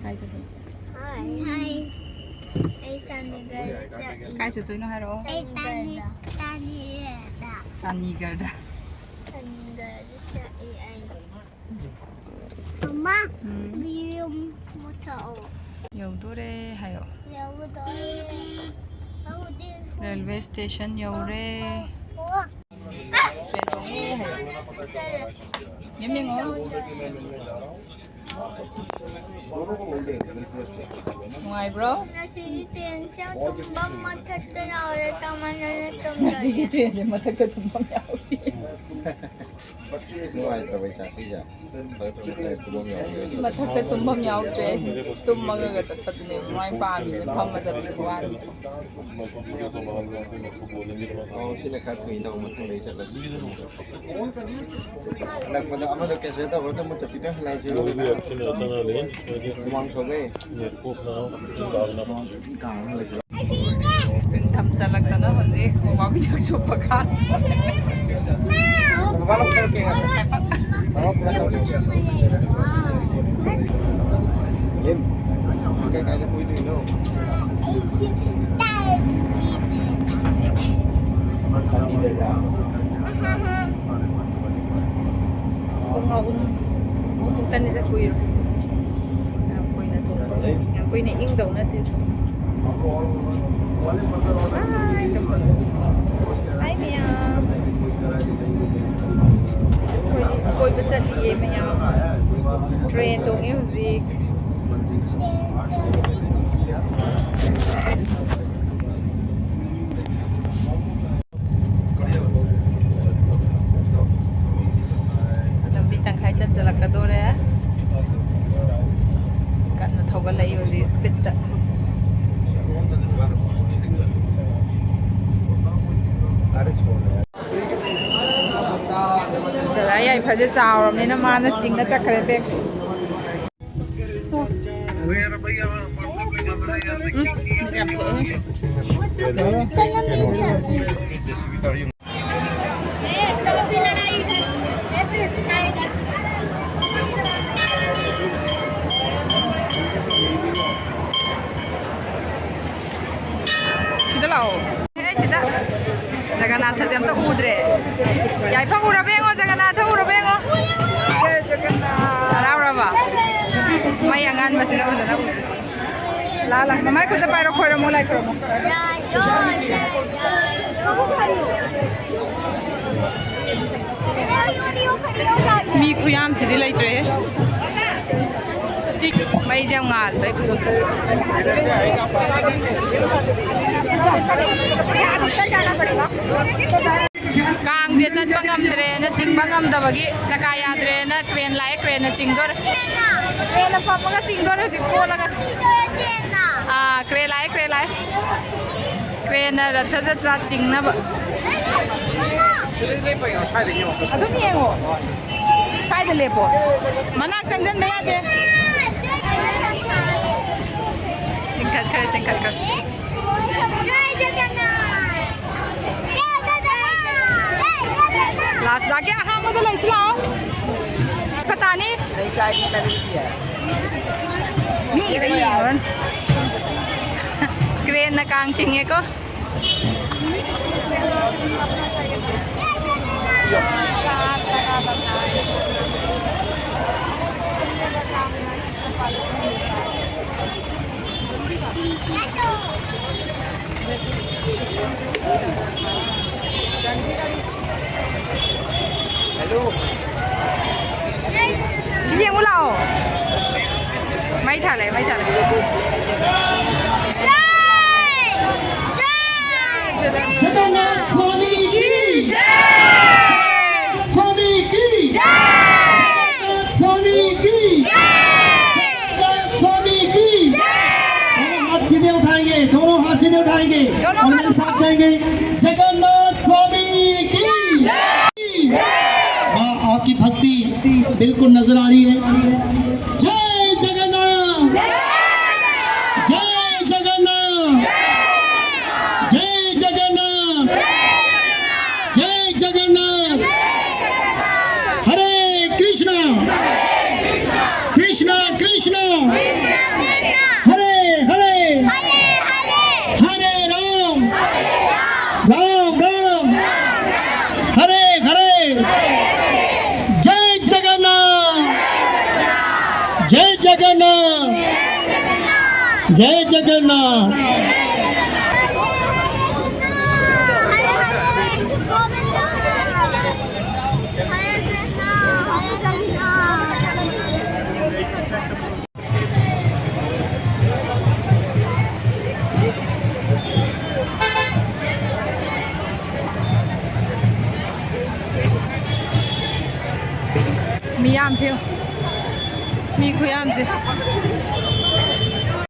Hai tôi Hai. Kai sự tôi nó hay rồi. Chani garda. Mama, biyum mo tao. Yaudore hayo. Yaudore. Railway station yaure. Yemengo. Ngoài bro. Nasi train sao tumbang matat na ulit ang mananatong Sige train di matag ka tumbang yaw. Ngoài tàu bay chạy giờ, tới tới tụi mình Matag ka tumbang yaw train. Tumbang ga tatpat ni ngoài pa mi pham ma jab se wan. xin khai thủy đâu mà thằng đấy chạy là đặc biệt là anh được cái gì đó rồi tôi muốn chụp cái này chứ mong số cái Thầm chalak na honje ko babi tak chupa ka. balok cái balok lim cái nó quý đi đâu tadi dah Tan ni kuy ro. Kuy na to. Kuy ni ing daw na ti. Hi Mia. Kuy ba chat liye Mia. Train to music. Tang khai chat jalak ka dore kan na thogal lai ho ji speed ta jala yai phaje chawram ni na ma na ching na chakhre bek Jagannath jam to udre yai phang ura bengo Jagannath ura bengo ara ba mai angan masina ba na udre la la mai ko ta pai ro khoi ro mo lai ko mo mi khuyam sidi lai tre si mai jam ngal bai Kang je chat bangam dre na ching bangam da bagi chaka ya dre na crane lai crane na ching dor crane pa pa ka ching dor ji ko laga crane lai crane na ratha jatra ching na ba adu ni engo sai de lepo manak changjan me ya de chingkat kar Last जाके हाँ मतलब इस्लाम पता नहीं crane ना Kong चिंगे को hello Chị em có lẩu mấy thả lại Jagannath Swami ki jai Swami ki jai Swami ki jai Swami की हाथ सीधे उठाएंगे दोनों हाथ सीधे उठाएंगे और मेरे साथ कहेंगे जगन्नाथ स्वामी की जय आपकी भक्ति बिल्कुल नजर आ रही है जय जगन्नाथ जय जगन्नाथ जय जगन्नाथ जय जगन्नाथ हरे कृष्णा कृष्णा कृष्णा जगन्नाथ जय जगन्नाथมียามเชียวมีคุยยามสิ